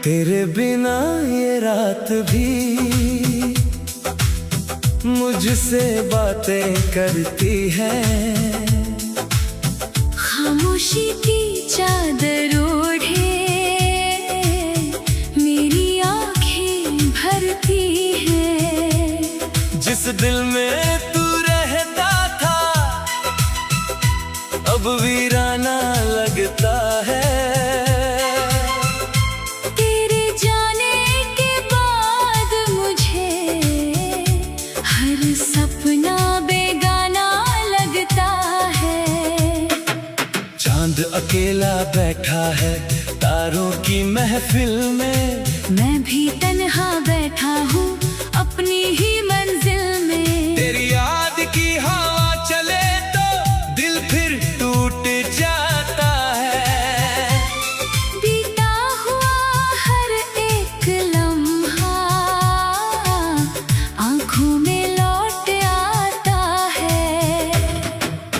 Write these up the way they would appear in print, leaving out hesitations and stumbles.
तेरे बिना ये रात भी मुझसे बातें करती है। खामोशी की चादर ओढ़े मेरी आंखें भरती है। जिस दिल में तू रहता था अब वीराना लगता है। तेरे जाने के बाद मुझे हर सपना बेगाना लगता है। चांद अकेला बैठा है तारों की महफिल में, मैं भी तन्हा बैठा हूँ अपनी ही मंजिल में। तेरी याद की हवा चले तो दिल फिर टूट जाता है। बीता हुआ हर एक लम्हा आंखों में लौट आता है।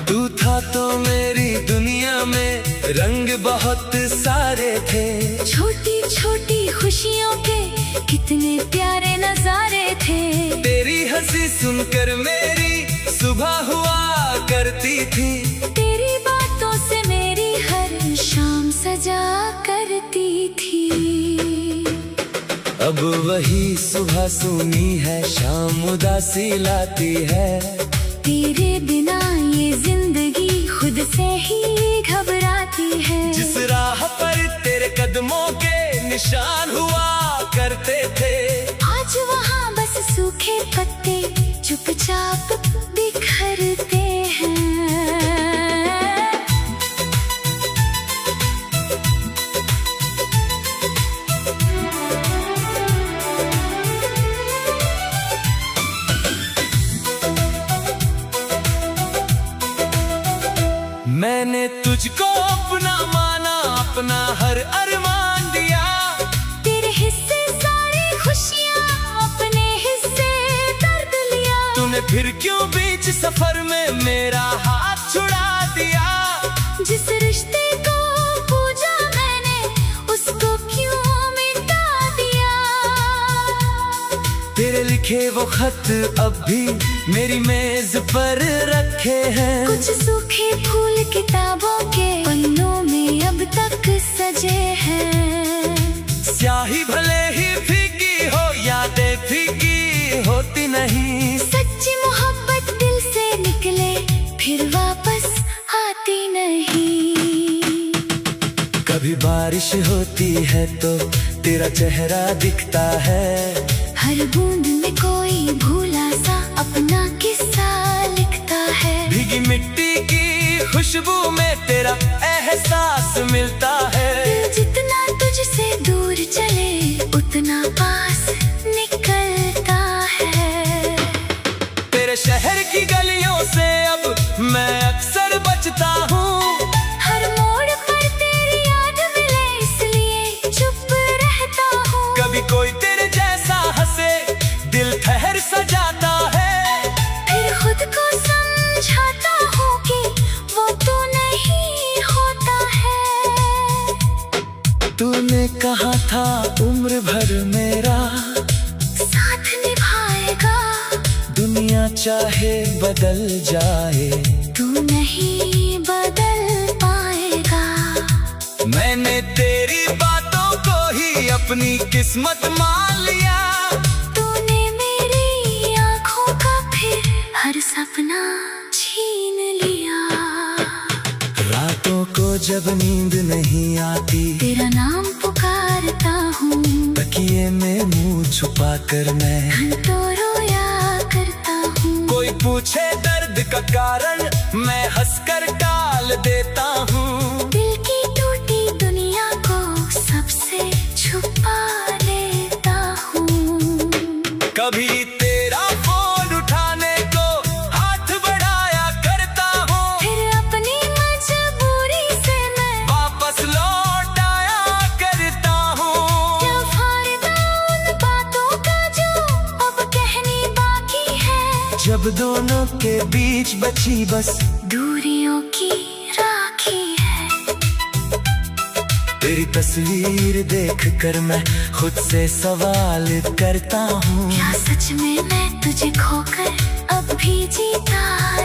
तू था तो मेरी दुनिया में रंग बहुत सारे थे। छोटी छोटी खुशियों के कितने प्यारे नजारे थे। तेरी हंसी सुनकर मेरी सुबह हुआ करती थी। तेरी बातों से मेरी हर शाम सजा करती थी। अब वही सुबह सुनी है शाम उदासी लाती है। तेरे बिना ये जिंदगी खुद से ही घबराती है। जिस राह पर तेरे कदमों के निशान हुआ करते थे, आज वहाँ बस सूखे पत्ते चुपचाप बिखरते हैं। मैंने तुझको अपना माना, अपना हर अरमान दिया। तेरे हिस्से सारी खुशियाँ, अपने हिस्से दर्द लिया। तूने फिर क्यों बीच सफर में मेरा हाथ छुड़ा दिया। जिस रिश्ते को पूजा मैंने उसको क्यों मिटा दिया। तेरे लिखे वो खत अब भी मेरी मेज पर रखे हैं। कुछ सूखे फूल किताबों के पन्नों में अब तक सजे हैं। स्याही भले ही फीकी हो यादें फीकी होती नहीं। सच्ची मोहब्बत दिल से निकले फिर वापस आती नहीं। कभी बारिश होती है तो तेरा चेहरा दिखता है। हर बूंद में कोई भूला सा अपना किस्सा लिखता है। भीगी मिट्टी की खुशबू में तेरा एहसास मिलता है। जितना तुझसे दूर चले उतना पास निकलता है। तेरे शहर की गलियों से अब मैं अक्सर बचता हूँ। हर मोड़ पर तेरी याद मिले इसलिए चुप रहता हूँ। कभी कोई तेरे जैसा हंसे दिल ठहर सा जाता है। फिर खुद को समझाता हूँ कि वो तो नहीं होता है। तूने कहा था उम्र भर मेरा साथ निभाएगा। दुनिया चाहे बदल जाए तू नहीं बदल पाएगा। मैंने तेरी बातों को ही अपनी किस्मत मान लिया। तूने मेरी आँखों का फिर हर सपना छीन लिया। रातों को जब नींद नहीं आती तेरा नाम पुकारता हूँ। तकिए में मुंह छुपा कर मैं तो रोया करता हूँ। कोई पूछे दर्द का कारण मैं हंसकर टाल देता हूँ। दिल की टूटी दुनिया को सबसे छुपा लेता हूँ। कभी तेरा फोन उठाने को हाथ बढ़ाया करता हूँ। फिर अपनी मजबूरी से मैं वापस लौट आया करता हूँ। क्या फायदा उन बातों का जो अब कहनी बाकी है। जब दोनों के बीच बची बस दूरियों की राखी है। तेरी तस्वीर देख कर मैं खुद से सवाल करता हूँ, क्या सच में मैं तुझे खोकर अब भी जीता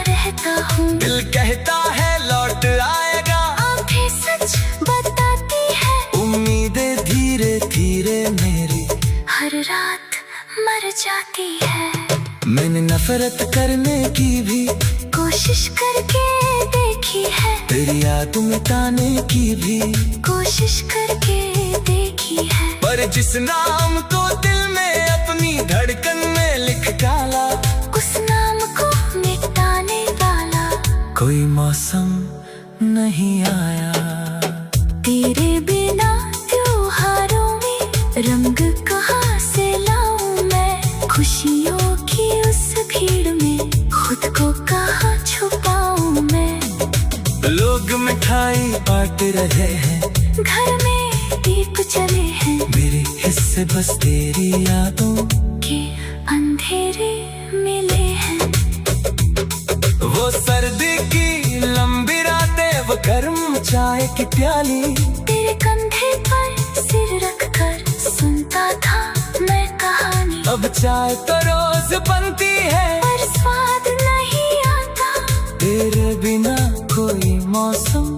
रहता हूँ। दिल कहता है लौट आएगा, आंखें सच बताती है, उम्मीदें धीरे धीरे मेरी हर रात मर जाती है। मैंने नफरत करने की भी कोशिश करके देखी है, तेरी याद मिटाने की भी कोशिश करके देखी है, पर जिस नाम को दिल में अपनी धड़कन में लिख डाला, उस नाम को मिटाने वाला कोई मौसम नहीं आया। तेरे बिना त्योहारों में रंग कहाँ से लाऊं मैं, खुशियों की उस भीड़ में खुद को कहाँ छुपाऊं मैं। लोग मिठाई बांट रहे हैं, घर में दीप जले हैं, मेरे हिस्से बस तेरी यादों के अंधेरे मिले हैं। वो सर्दी की लंबी रातें, वो गर्म चाय की प्याली, तेरे कंधे पर सिर रखकर सुनता था मैं कहानी। अब चाय तो रोज बनती है, पर स्वाद नहीं आता, तेरे बिना कोई मौसम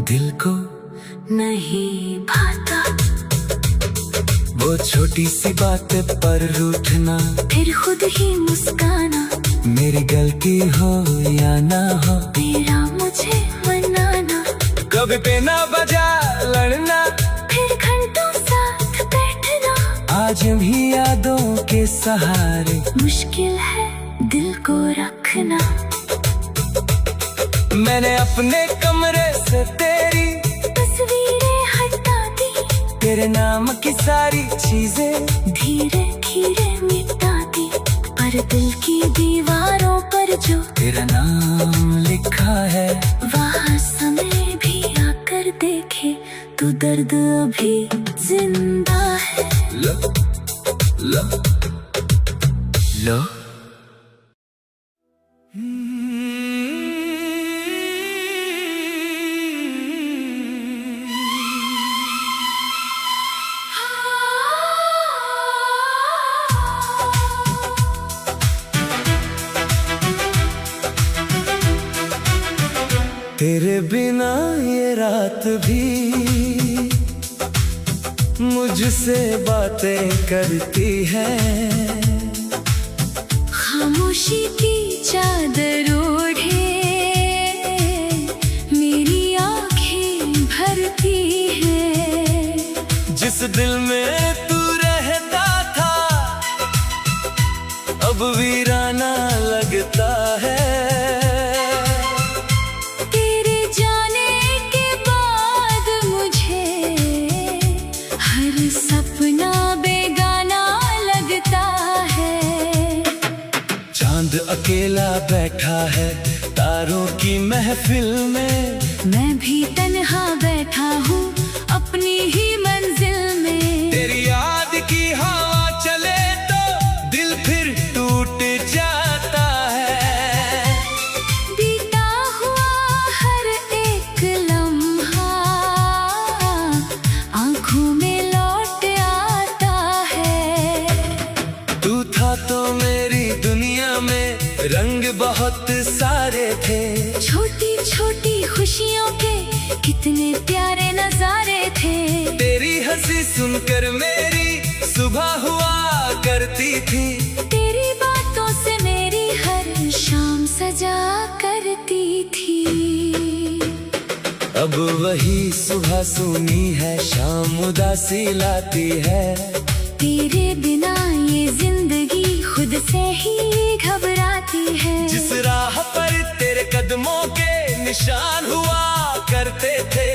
दिल को नहीं भाता। वो छोटी सी बात पर रूठना, फिर खुद ही मुस्काना, मेरी गलती हो या ना हो, तेरा मुझे मनाना। कभी बिना वजह लड़ना, फिर घंटों साथ बैठना, आज भी यादों के सहारे मुश्किल है दिल को रखना। मैंने अपने कमरे से तेरी तस्वीरें हटा दी, तेरे नाम की सारी चीजें धीरे धीरे मिटा दी, पर दिल की दीवारों पर जो तेरा नाम लिखा है, वहाँ समय भी आकर देखे तो दर्द अभी जिंदा है। लो लो लो। तेरे बिना ये रात भी मुझसे बातें करती है, खामोशी की चादर ओढ़े मेरी आंखें भरती है। जिस दिल में तू रहता था अब वीराना लगता है, तेरे जाने के बाद मुझे हर सपना बेगाना लगता है। चांद अकेला बैठा है तारों की महफिल में, मैं भी तन्हा बैठा हूँ अपनी ही मंजिल में। तेरी याद की हवा चले तो दिल फिर टूट जाता है, बीता हुआ हर एक लम्हा आँखों में लौट आता है। तू था तो मेरी दुनिया में रंग बहुत सारे थे, छोटी छोटी खुशियों के कितने प्यारे नजारे थे। तेरी हंसी सुनकर मेरी सुबह हुआ करती थी, तेरी बातों से मेरी हर शाम सजा करती थी। अब वही सुबह सुनी है शाम उदासी लाती है, तेरे बिना ये जिंदगी खुद से ही घबराती है। जिस राह पर तेरे कदमों के निशान हुआ करते थे,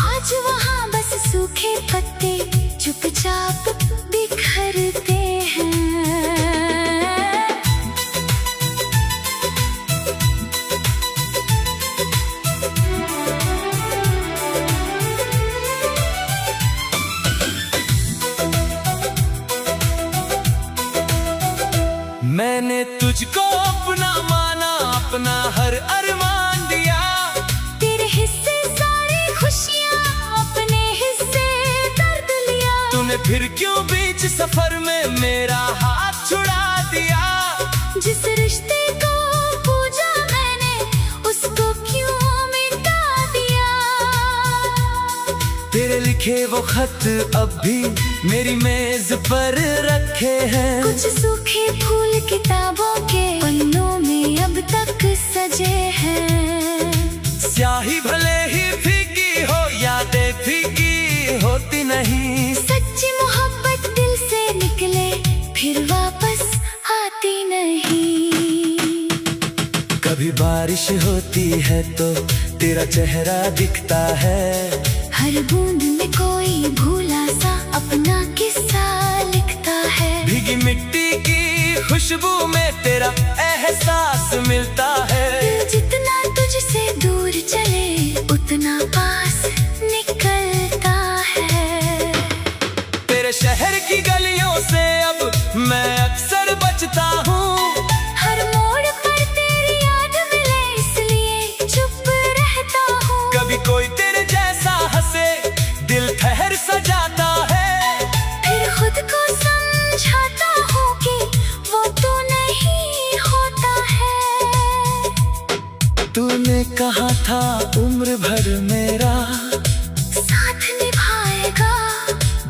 आज वहाँ बस सूखे पत्ते चुपचाप बिखरते हैं। मैंने तुझको अपना माना, अपना हर अरमान दिया, तेरे हिस्से सारी खुशियाँ अपने हिस्से फिर क्यों बीच सफर में मेरा हाथ छुड़ा दिया। जिस रिश्ते को पूजा मैंने उसको क्यों मिटा दिया। तेरे लिखे वो खत अब भी मेरी मेज पर रखे हैं। कुछ सूखे फूल किताबों के पन्नों में अब तक सजे हैं। स्याही भले ही फीकी हो, यादें फीकी होती नहीं। सच्ची मोहब्बत दिल से निकले फिर वापस आती नहीं। कभी बारिश होती है तो तेरा चेहरा दिखता है। हर बूंद में कोई भूला सा अपना किस्सा लिखता है। भीगी मिट्टी की खुशबू में तेरा एहसास मिलता है। दिल जितना तुझसे दूर चले उतना पास निकलता है। तेरे शहर की गलियों से अब मैं अक्सर बचता हूँ। हर मोड़ पर तेरी याद मिले इसलिए चुप रहता हूँ। कभी कोई तेरे जैसा हंसे दिल ठहर सा जाता है। फिर खुद को समझाता हूँ कि वो तू नहीं होता है। तूने कहा था उम्र भर मेरा साथ निभाएगा।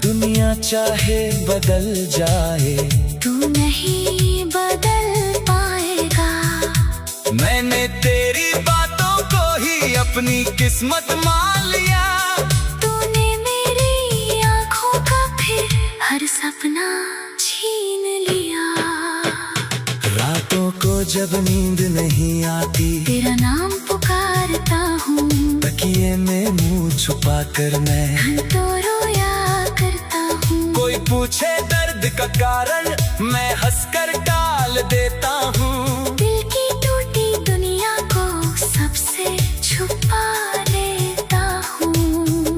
दुनिया चाहे बदल जाए तू नहीं बदल पाएगा। मैंने तेरी बातों को ही अपनी किस्मत मान लिया। तूने मेरी आँखों का फिर हर सपना छीन लिया। रातों को जब नींद नहीं आती तेरा नाम पुकारता हूँ। तकिए में मुंह छुपा कर मैं घंटों रोया करता हूँ। कोई पूछे दर्द का कारण मैं हंसकर टाल देता हूँ। दिल की टूटी दुनिया को सबसे छुपा लेता हूँ।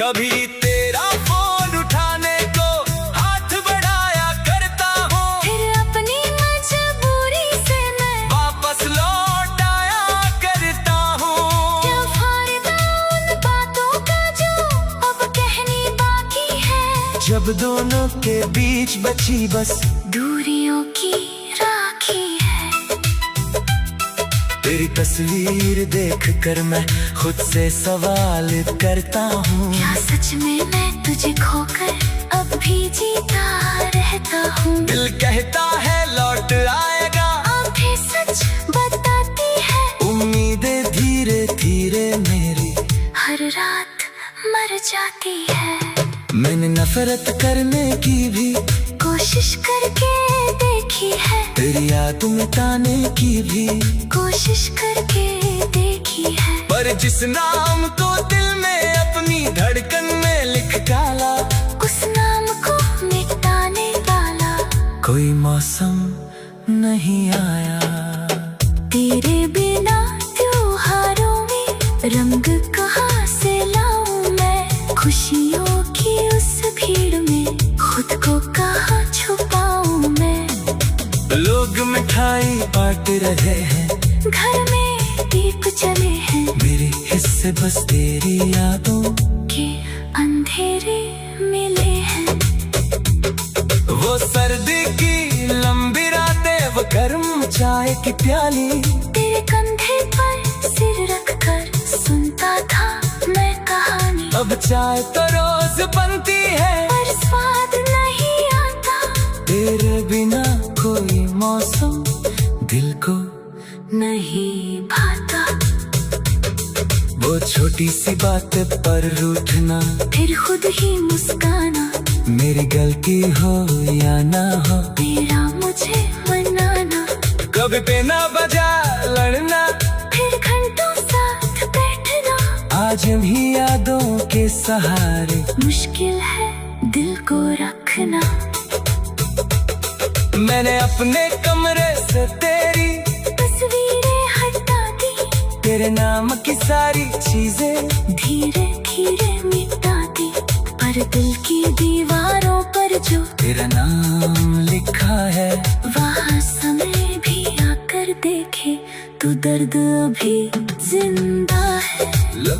कभी तेरा फोन उठाने को हाथ बढ़ाया करता हूँ। फिर अपनी मजबूरी से मैं वापस लौट आया करता हूँ। क्या फायदा उन बातों का जो अब कहनी बाकी है। जब दोनों के बीच बची बस दूरियों की राखी है। तेरी तस्वीर देख कर मैं खुद से सवाल करता हूँ। क्या सच में मैं तुझे खोकर अब भी जीता रहता हूँ। दिल कहता है लौट आएगा, आंखें सच बताती है। उम्मीदें धीरे धीरे मेरी हर रात मर जाती है। मैंने नफरत करने की भी कोशिश करके देखी है। तेरी याद मिटाने की भी कोशिश करके देखी है। पर जिस नाम को दिल में अपनी धड़कन में लिख डाला उस नाम को मिटाने वाला कोई मौसम नहीं आया। तेरे बिना त्योहारों में रंग कहाँ से लाऊं मैं। खुशियों की उस भीड़ में खुद को कहाँ छुपाऊं मैं। लोग मिठाई बांट रहे हैं, घर में दीप जले हैं। मेरे हिस्से बस तेरी यादों के अंधेरे मिले हैं। वो सर्दी की लंबी रातें, वो गर्म चाय की प्याली। तेरे कंधे पर सिर रखकर सुनता था मैं कहानी। अब चाय तो रोज बनती है पर स्वाद नहीं आता। तेरे बिना कोई मौसम दिल को नहीं भाता। वो छोटी सी बात पर रूठना, फिर खुद ही मुस्काना। मेरी गलती हो या ना हो तेरा मुझे मनाना। कभी बिना वजह लड़ना, फिर घंटों साथ बैठना। आज भी यादों के सहारे मुश्किल है दिल को रखना। मैंने अपने कमरे से तेरी तस्वीरें हटा दी। तेरे नाम की सारी चीजें धीरे धीरे मिटा दी। पर दिल की दीवारों पर जो तेरा नाम लिखा है, वहाँ समय भी आकर देखे तो दर्द अभी जिंदा है। लो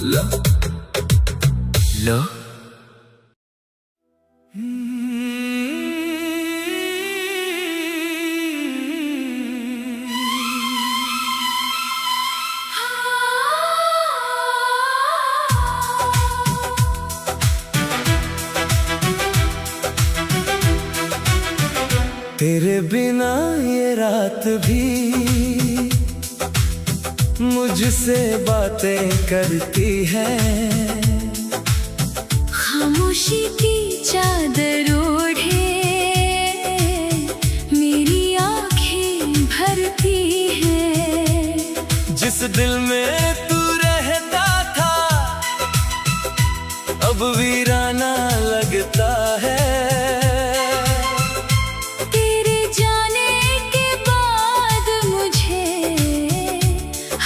लो लो तेरे बिना ये रात भी मुझसे बातें करती है। खामोशी की चादर ओढ़े मेरी आंखें भरती है। जिस दिल में तू रहता था अब वीराना लगता है। तेरे जाने के बाद मुझे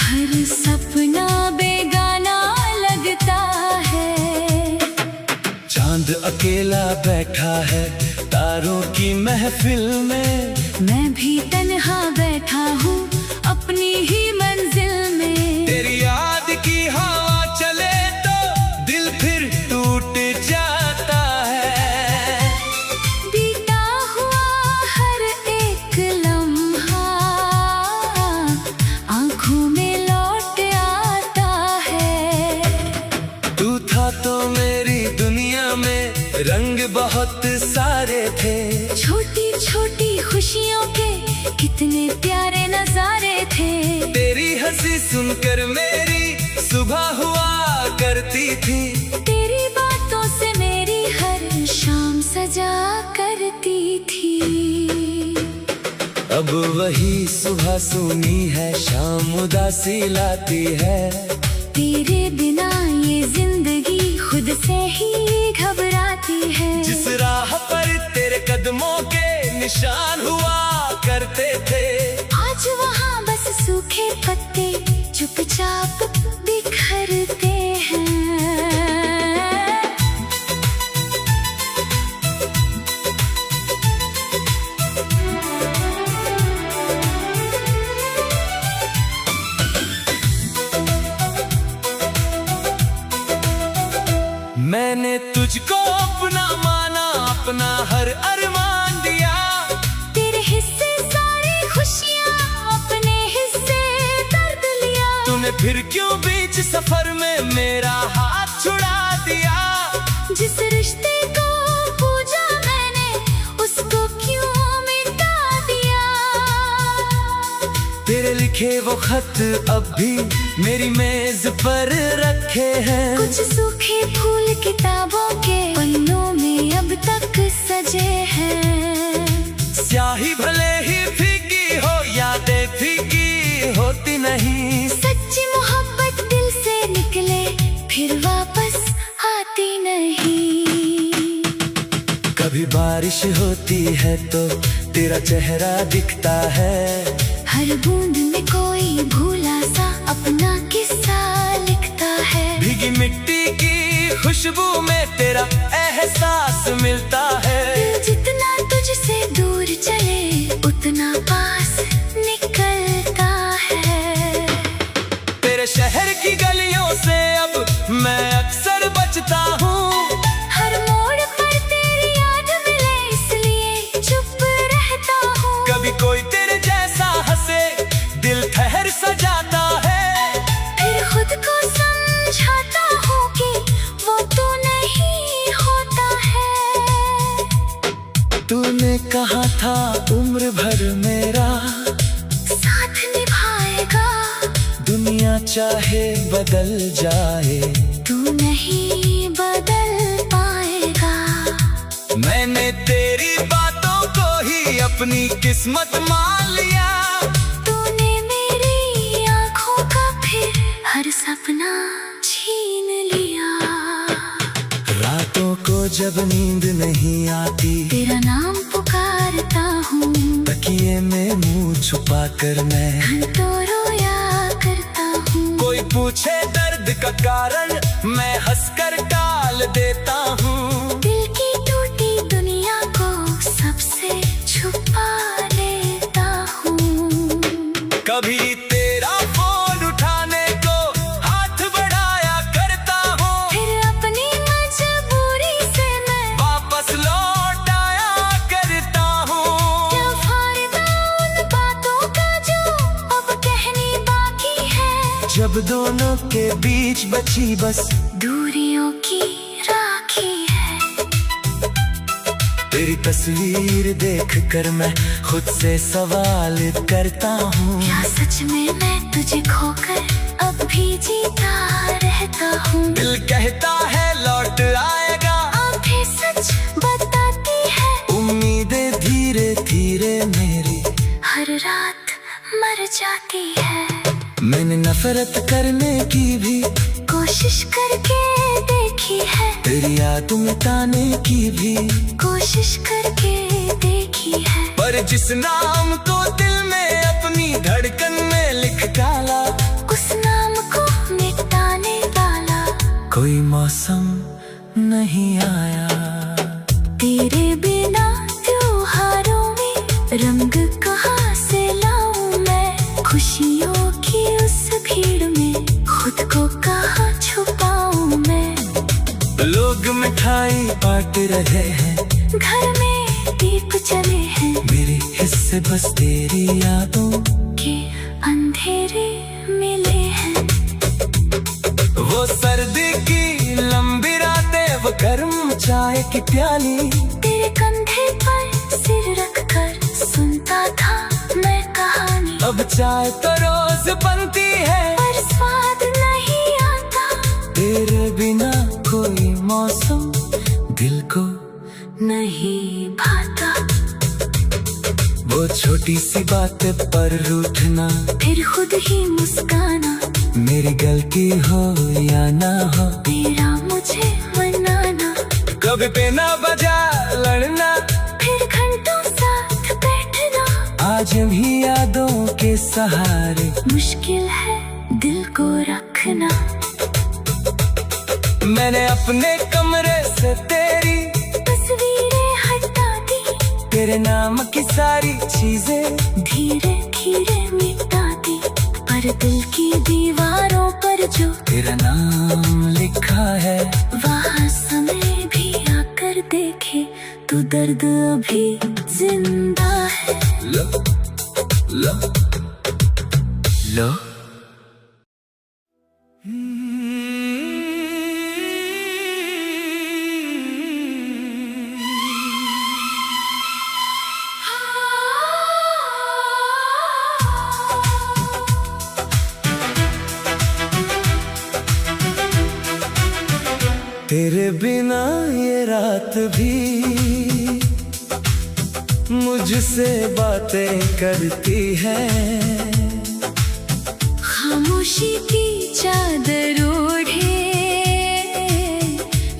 हर सपना बेगाना लगता है। चांद अकेला बैठा है तारों की महफिल में, मैं भी तन्हा बैठा हूँ अपनी ही मंजिल में। तेरी याद की हवा चले तो दिल फिर टूट जाता है। बीता हुआ हर एक लम्हा आँखों में लौट आता है। तू था तो मेरी दुनिया में रंग बहुत सारे थे। छोटी छोटी खुशियों के कितने प्यारे नजारे थे। तेरी हंसी सुनकर मेरी सुबह हुआ करती थी। तेरी बातों से मेरी हर शाम सजा करती थी। अब वही सुबह सुनी है शाम उदासी लाती है। तेरे बिना ये जिंदगी खुद से ही घबराती है। जिस राह पर तेरे कदमों के निशान हुआ करते थे, आज वहाँ बस सूखे पत्ते चुपचाप बिखरते हैं। मैंने तुझको अपना माना, अपना हर अरमान दिया। तेरे हिस्से सारी खुशियाँ, अपने हिस्से दर्द लिया। तूने फिर क्यों बीच सफर में मेरा हाथ छुड़ा दिया। जिस रिश्ते को पूजा मैंने उसको क्यों मिटा दिया। तेरे लिखे वो खत अब भी मेरी मेज पर रखे हैं। कुछ सूखे फूल किताबों के पन्नों में अब तक सजे हैं। स्याही भले ही फीकी हो यादें फीकी होती नहीं। सच्ची मोहब्बत दिल से निकले फिर वापस आती नहीं। कभी बारिश होती है तो तेरा चेहरा दिखता है। हर बूंद में कोई भूला सा अपना किस्सा लिखता है। भीगी मिट्टी की खुशबू में तेरा एहसास मिलता है। जितना तुझसे दूर चले उतना पास निकलता है। तेरे शहर की गलियों से अब मैं अक्सर बचता हूँ। हर मोड़ पर तेरी याद मिले इसलिए चुप रहता हूँ। कभी कोई तेरे जैसा हंसे दिल ठहर सा जाता है। फिर खुद को समझाता हूँ कि वो तू नहीं होता है। तूने कहा था उम्र भर मेरा साथ निभाएगा। दुनिया चाहे बदल जाए तू नहीं बदल पाएगा। मैंने तेरी बातों को ही अपनी किस्मत मान लिया। तूने मेरी आँखों का फिर हर सपना छीन लिया। रातों को जब नींद नहीं आती तेरा नाम पुकारता हूँ। तकिए में मुंह छुपा कर मैं तो रोया करता हूँ। कोई पूछे दर्द का कारण मैं हंसकर टाल देता हूँ। दिल की टूटी दुनिया को सबसे छुपा लेता हूँ। कभी तेरा फोन उठाने को हाथ बढ़ाया करता हूँ। फिर अपनी मजबूरी से मैं वापस लौट आया करता हूँ। क्या फायदा उन बातों का जो अब कहनी बाकी है। जब दोनों के बीच बची बस दूरियों की राखी है। तेरी तस्वीर देख कर मैं खुद से सवाल करता हूँ, क्या सच में मैं तुझे खोकर अब भी जीता रहता हूँ। दिल कहता है लौट आएगा, आंखें सच बताती है, उम्मीदें धीरे धीरे मेरी हर रात मर जाती है। मैंने नफरत करने की भी कोशिश करके देखी है, तेरी याद मिटाने की भी कोशिश करके देखी है, पर जिस नाम को दिल में अपनी धड़कन में लिख डाला, उस नाम को मिटाने वाला कोई मौसम नहीं आया। तेरे बिना त्योहारों में रंग कहाँ से लाऊं मैं, खुशियों की उस भीड़ में खुद को कहाँ छुपाऊं मैं। लोग मिठाई बांट रहे हैं, घर में दीप जले हैं, मेरे हिस्से बस तेरी यादों के अंधेरे मिले हैं। वो सर्दी की लंबी रातें, वो गर्म चाय की प्याली, तेरे कंधे पर सिर रखकर सुनता था मैं कहानी। अब चाय तो रोज बनती है, पर स्वाद नहीं आता, तेरे बिना कोई मौसम दिल को नहीं भाता। वो छोटी सी बात पर रूठना, फिर खुद ही मुस्काना, मेरी गलती हो या ना हो, तेरा मुझे मनाना। कभी बिना बजा लड़ना, फिर घंटों साथ बैठना, आज भी यादों के सहारे मुश्किल है दिल को रखना। मैंने अपने कमरे से तेरी तस्वीरें हटा दी, तेरे नाम की सारी चीजें धीरे धीरे मिटा दी, पर दिल की दीवारों पर जो तेरा नाम लिखा है, वहाँ समय भी आकर देखे तो दर्द अभी जिंदा है। लो लो लो। तेरे बिना ये रात भी मुझसे बातें करती है, खामोशी की चादर ओढ़े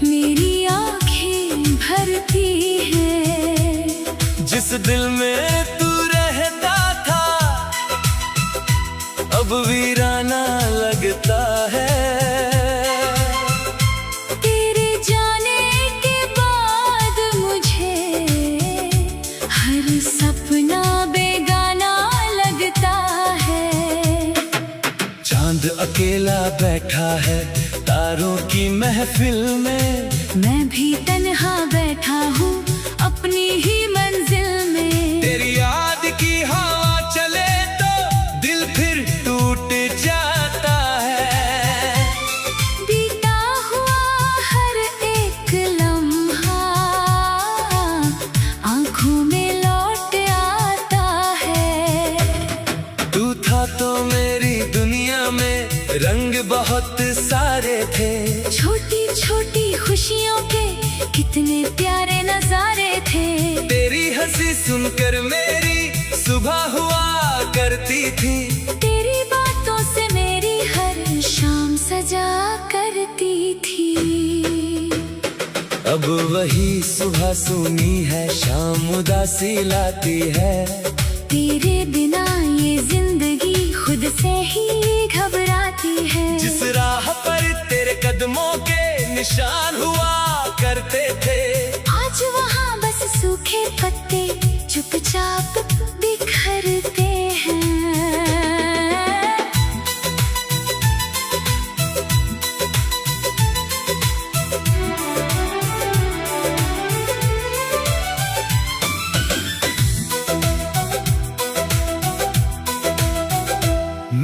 मेरी आँखें भरती है। जिस दिल में तू रहता था अब वीराना लगता है, तेरे जाने के बाद मुझे हर सपना बेगाना लगता है। चांद अकेला बैठा है तारों की महफिल में, मैं भी तन्हा बैठा हूँ अपनी ही मंजिल में। तेरी याद की हवा चले तो दिल फिर टूट जाता है, बीता हुआ हर एक लम्हा आँखों में लौट आता है। तू था तो मेरी दुनिया में रंग बहुत सारे थे, छोटी छोटी खुशियों के कितने प्यारे नजारे थे। तेरी हंसी सुनकर मेरी सुबह हुआ करती थी, तेरी बातों से मेरी हर शाम सजा करती थी। अब वही सुबह सुनी है शाम उदासी लाती है, तेरे बिना ये जिंदगी खुद से ही घबराती है। जिस राह पर तेरे कदमों के निशान हुआ करते थे, आज वहाँ बस सूखे पत्ते चुपचाप बिखरते हैं।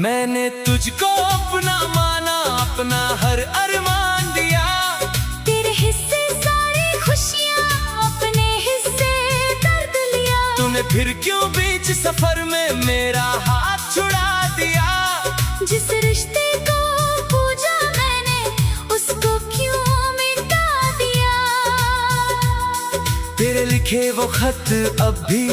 मैंने तुझको अपना माना, अपना हर अरमान दिया, तेरे हिस्से सारी खुशियाँ अपने हिस्से फिर क्यों बीच सफर में मेरा हाथ छुड़ा दिया। जिस रिश्ते को पूजा मैंने उसको क्यों मिटा दिया। तेरे लिखे वो खत अब भी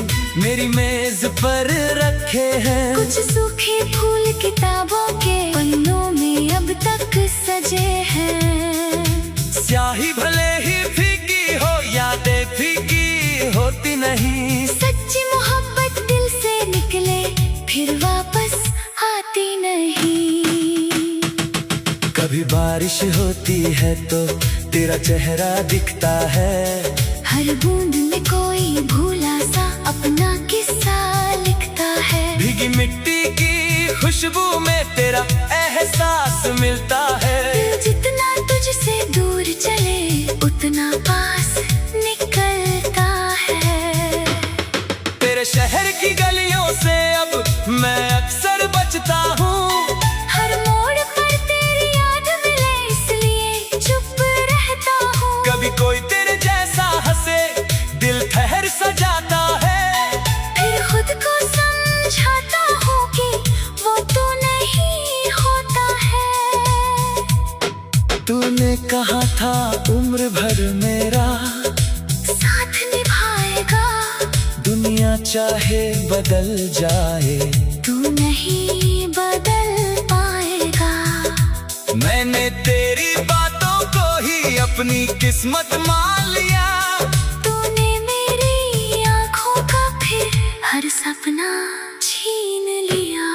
मेरी मेज पर रखे हैं। कुछ सूखे फूल किताबों के पन्नों में अब तक सजे हैं। स्याही भले ही फीकी हो, यादें फीकी होती नहीं। सच्ची मोहब्बत दिल से निकले फिर वापस आती नहीं। कभी बारिश होती है तो तेरा चेहरा दिखता है। हर बूंद में कोई भूला सा अपना किस्सा लिखता है। भीगी मिट्टी की खुशबू में तेरा एहसास मिलता है। दिल जितना तुझसे दूर चले उतना पास निकलता है। तेरे शहर की गलियों से अब मैं अक्सर बचता हूँ। हर मोड़ पर तेरी याद मिले इसलिए चुप रहता हूँ। कभी कोई तेरे जैसा हंसे दिल ठहर सा जाता है। फिर खुद को समझाता हूँ कि वो तू नहीं होता है। तूने कहा था उम्र भर मेरा साथ निभाएगा। दुनिया चाहे बदल जाए तू नहीं बदल पाएगा। मैंने तेरी बातों को ही अपनी किस्मत मान लिया। तूने मेरी आँखों का फिर हर सपना छीन लिया।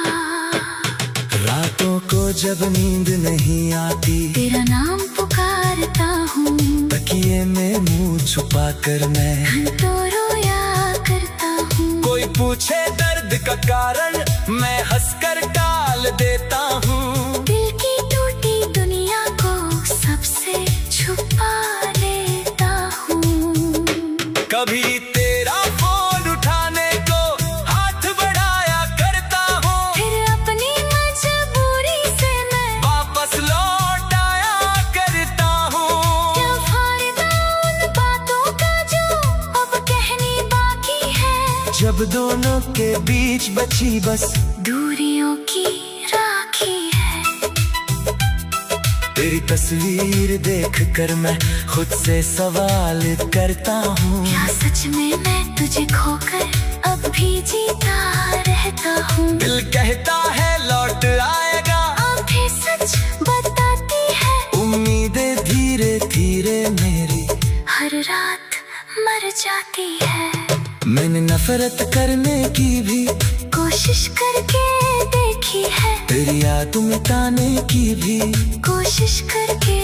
रातों को जब नींद नहीं आती तेरा नाम पुकारता हूँ। तकिए में मुंह छुपा कर मैं तो रोया करता हूँ। कोई पूछे दर्द का कारण मैं हंसकर टाल देता हूँ। दिल की टूटी दुनिया को सबसे छुपा लेता हूँ। कभी तेरा फोन उठाने को हाथ बढ़ाया करता हूँ। फिर अपनी मजबूरी से मैं वापस लौट आया करता हूँ। क्या फायदा उन बातों का जो अब कहनी बाकी है। जब दोनों के बीच बची बस दूरियों की राखी है। तेरी तस्वीर देख कर मैं खुद से सवाल करता हूँ। क्या सच में मैं तुझे खोकर अब भी जीता रहता हूँ। दिल कहता है लौट आएगा, आंखें सच बताती है। उम्मीदें धीरे धीरे मेरी हर रात मर जाती है। मैंने नफरत करने की भी कोशिश करके देखी है। तेरी याद मिटाने की भी कोशिश करके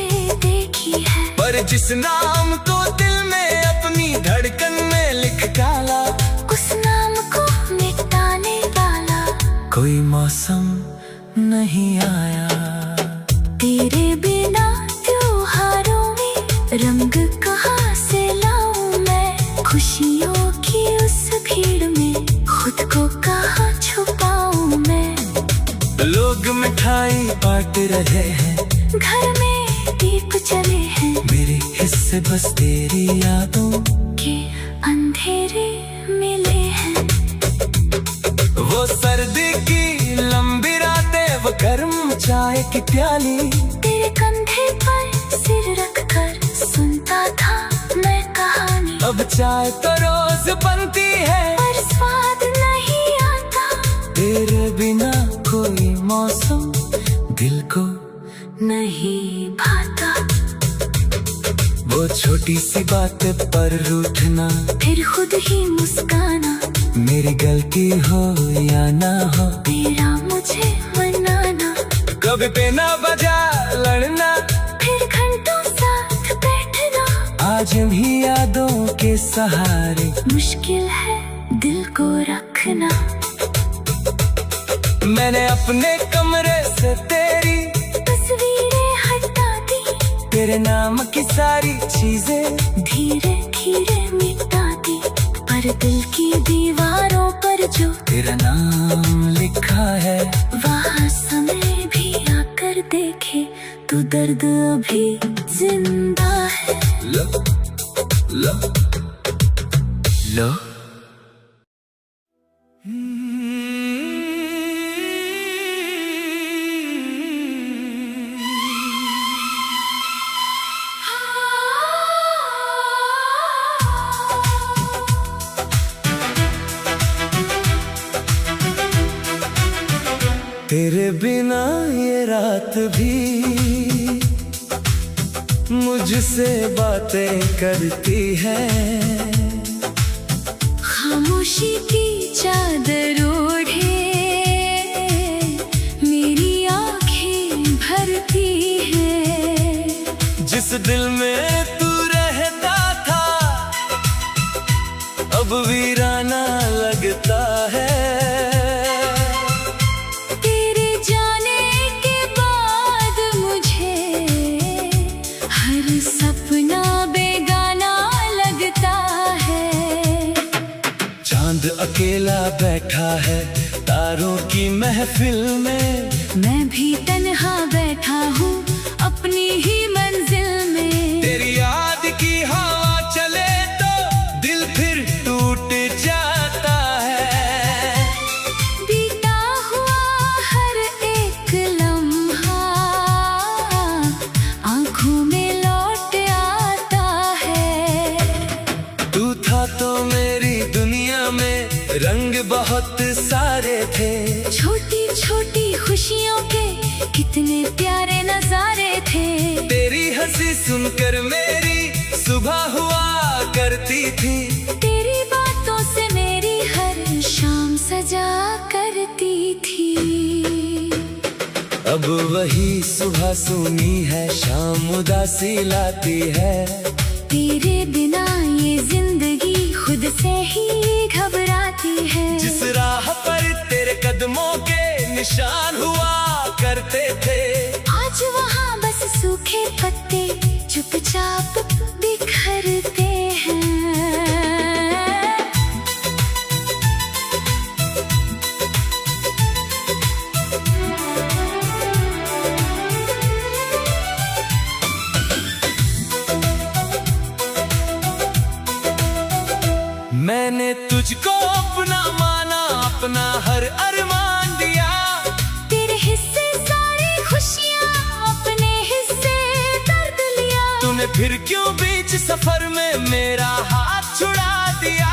देखी है। पर जिस नाम को दिल में अपनी धड़कन में लिख डाला उस नाम को मिटाने वाला कोई मौसम नहीं आया। तेरे बिना त्योहारों में रंग कहाँ से लाऊं मैं। खुशियों की उस भीड़ में खुद को कहाँ छुपाऊं मैं। लोग मिठाई बांट रहे हैं, घर में दीप जले हैं। मेरे हिस्से बस तेरी यादों के अंधेरे मिले हैं। वो सर्दी की लंबी रातें, वो गर्म चाय की प्याली। तेरे कंधे पर सिर रखकर सुनता था मैं कहानी। अब चाय तो रोज बनती है पर स्वाद नहीं आता। तेरे बिना कोई मौसम दिल को नहीं भाता। वो छोटी सी बात पर रूठना, फिर खुद ही मुस्काना। मेरी गलती हो या ना हो तेरा मुझे मनाना। कभी बिना वजह लड़ना, फिर घंटों साथ बैठना। आज भी यादों के सहारे मुश्किल है दिल को रखना। मैंने अपने कमरे से तेरी तस्वीरें हटा दी। तेरे नाम की सारी चीजें धीरे धीरे मिटा दी। पर दिल की दीवारों पर जो तेरा नाम लिखा है, वहाँ समय भी आकर देखे तो दर्द अभी जिंदा है। लो लो लो तेरे बिना ये रात भी मुझसे बातें करती है। खामोशी की चादर ओढ़े मेरी आंखें भरती है। जिस दिल में तू रहता था अब वीराना लगता है। तेरे जाने के बाद मुझे हर सपना बेगाना लगता है। चांद अकेला बैठा है तारों की महफिल में, मैं भी तन्हा बैठा हूँ अपनी ही मंजिल में। तेरी याद की हवा चले तो दिल फिर टूट जाता है। बीता हुआ हर एक लम्हा आंखों में लौट आता है। तू था तो मेरी दुनिया में रंग बहुत सारे थे। छोटी छोटी खुशियों के कितने प्यारे नजारे थे। तेरी हंसी सुनकर मेरी सुबह हुआ करती थी। तेरी बातों से मेरी हर शाम सजा करती थी। अब वही सुबह सुनी है शाम उदासी लाती है। तेरे बिना ये जिंदगी खुद से ही घबराती है। जिस राह पर तेरे कदमों के निशान हुआ करते थे, आज वहाँ बस सूखे पत्ते चुपचाप बिखरते हैं। मैंने तुझको अपना माना, अपना हर अरमान दिया। तेरे हिस्से सारी खुशियाँ, अपने हिस्से दर्द लिया। तूने फिर क्यों बीच सफर में मेरा हाथ छुड़ा दिया।